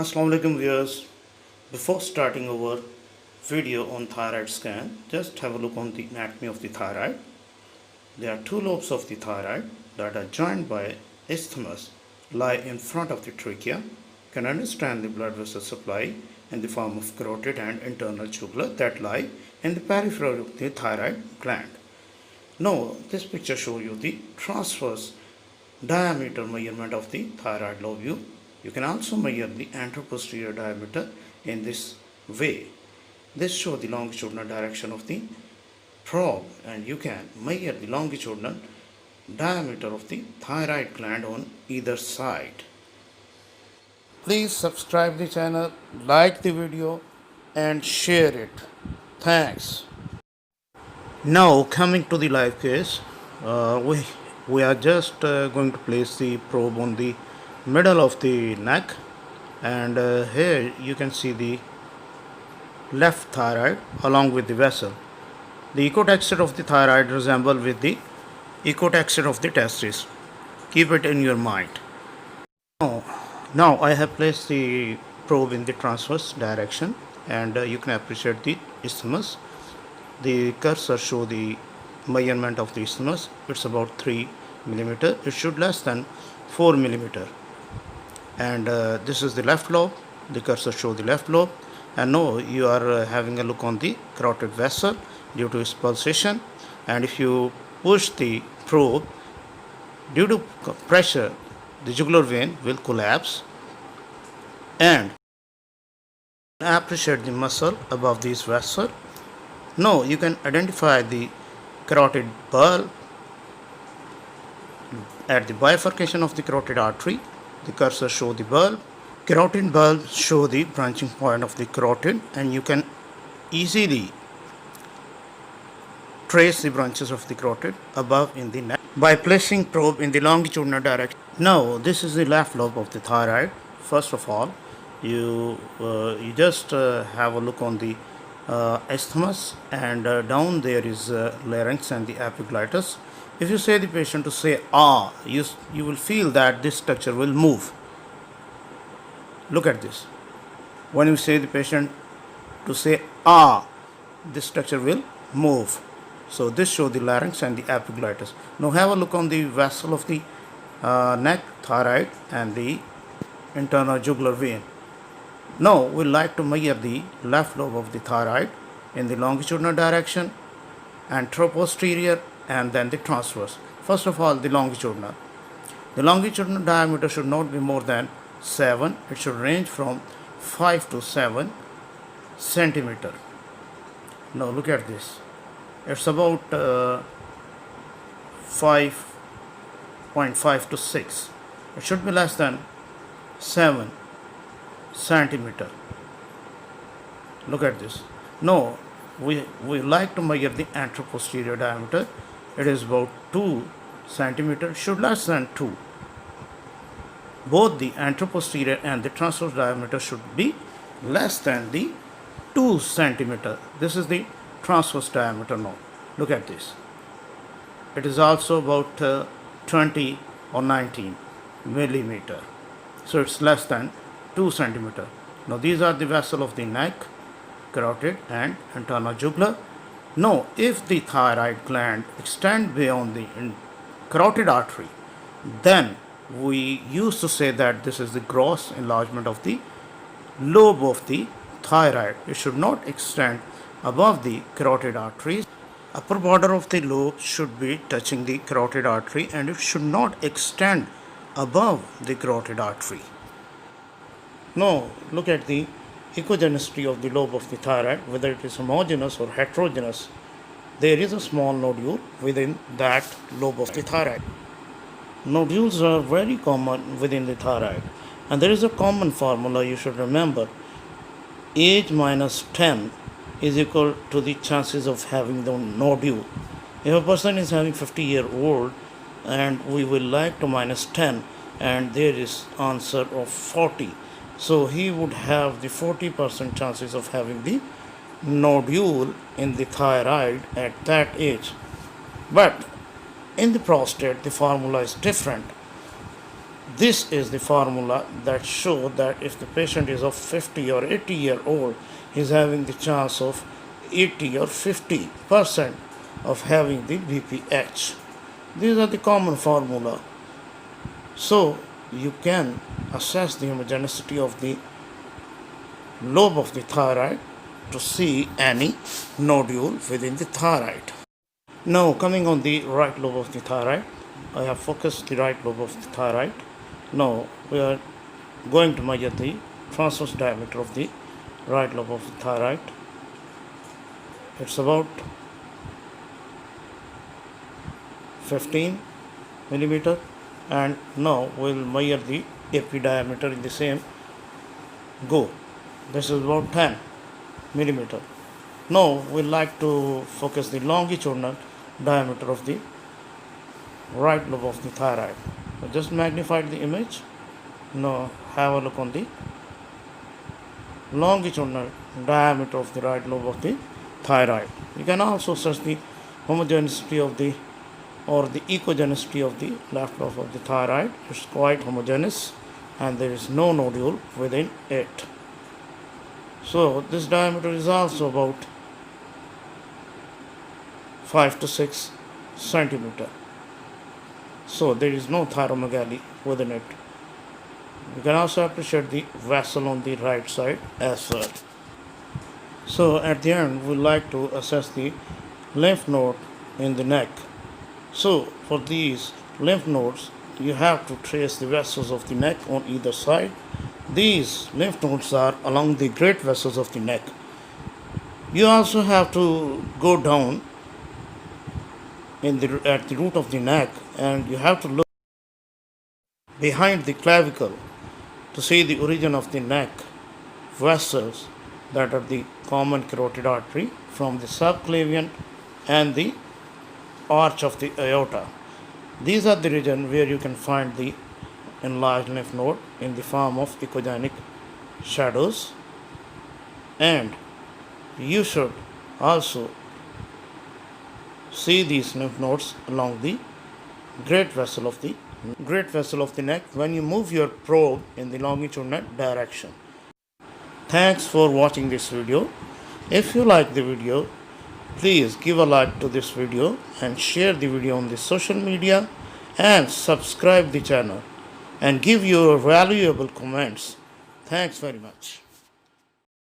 Assalamu alaikum viewers. Before starting our video on thyroid scan, just have a look on the anatomy of the thyroid. There are two lobes of the thyroid that are joined by isthmus, lie in front of the trachea. You can understand the blood vessel supply in the form of carotid and internal jugular that lie in the periphery of the thyroid gland. Now, this picture shows you the transverse diameter measurement of the thyroid lobule. You can also measure the anteroposterior diameter in this way. This shows the longitudinal direction of the probe, and you can measure the longitudinal diameter of the thyroid gland on either side. Please subscribe the channel, like the video and share it. Thanks. Now coming to the live case, we are just going to place the probe on the middle of the neck, and here you can see the left thyroid along with the vessel. The ecotexture of the thyroid resembles with the ecotexture of the testes. Keep it in your mind. Now I have placed the probe in the transverse direction, and you can appreciate the isthmus. The cursor shows the measurement of the isthmus. It's about 3 millimeter. It should less than 4 millimeter. And this is the left lobe. The cursor shows the left lobe. And now you are having a look on the carotid vessel due to its pulsation. And if you push the probe, due to pressure, the jugular vein will collapse, and appreciate the muscle above this vessel. Now you can identify the carotid bulb at the bifurcation of the carotid artery. The cursor shows the bulb. Carotid bulb show the branching point of the carotid, and you can easily trace the branches of the carotid above in the neck by placing probe in the longitudinal direction. Now this is the left lobe of the thyroid. First of all, you just have a look on the isthmus, and down there is larynx and the epiglottis. If you say the patient to say ah, you will feel that this structure will move. Look at this. When you say the patient to say ah, this structure will move. So this shows the larynx and the epiglottis. Now have a look on the vessel of the neck, thyroid, and the internal jugular vein. Now we like to measure the left lobe of the thyroid in the longitudinal direction, anteroposterior, and then the transverse. First of all, the longitudinal. The longitudinal diameter should not be more than 7. It should range from 5 to 7 centimeter. Now look at this. It's about 5.5 to 6. It should be less than 7 centimeter. Look at this. Now we like to measure the anteroposterior diameter. It is about 2 centimeter. Should less than 2. Both the anteroposterior and the transverse diameter should be less than the 2 centimeter. This is the transverse diameter now. Look at this. It is also about 20 or 19 millimeter. So it's less than 2 centimeter. Now these are the vessel of the neck, carotid, and internal jugular. Now if the thyroid gland extend beyond the carotid artery, then we used to say that this is the gross enlargement of the lobe of the thyroid. It should not extend above the carotid arteries. Upper border of the lobe should be touching the carotid artery, and it should not extend above the carotid artery. Now look at the echogenicity of the lobe of the thyroid, whether it is homogeneous or heterogeneous. There is a small nodule within that lobe of the thyroid. Nodules are very common within the thyroid, and there is a common formula you should remember. Age minus 10 is equal to the chances of having the nodule. If a person is having 50-year-old and we will like to minus 10, and there is answer of 40, so he would have the 40% chances of having the nodule in the thyroid at that age. But in the prostate, the formula is different. This is the formula that shows that if the patient is of 50 or 80-year-old, he is having the chance of 80 or 50% of having the BPH. These are the common formula. So you can assess the homogeneity of the lobe of the thyroid to see any nodule within the thyroid. Now coming on the right lobe of the thyroid, I have focused the right lobe of the thyroid. Now we are going to measure the transverse diameter of the right lobe of the thyroid. It's about 15 millimeter, and now we'll measure the AP diameter in the same go. This is about 10 millimeter. Now we like to focus the longitudinal diameter of the right lobe of the thyroid. I just magnified the image. Now have a look on the longitudinal diameter of the right lobe of the thyroid. You can also search the homogeneity of the or the echogenicity of the left lobe of the thyroid. It's quite homogeneous and there is no nodule within it. So this diameter is also about 5 to 6 centimeter. So there is no thyromegaly within it. You can also appreciate the vessel on the right side as well. So at the end, we like to assess the lymph node in the neck. So for these lymph nodes, you have to trace the vessels of the neck on either side. These lymph nodes are along the great vessels of the neck. You also have to go down at the root of the neck, and you have to look behind the clavicle to see the origin of the neck vessels that are the common carotid artery from the subclavian and the arch of the aorta. These are the region where you can find the enlarged lymph node in the form of echogenic shadows, and you should also see these lymph nodes along the great vessel of the neck when you move your probe in the longitudinal direction. Thanks for watching this video. If you like the video, please give a like to this video and share the video on the social media and subscribe the channel and give your valuable comments. Thanks very much.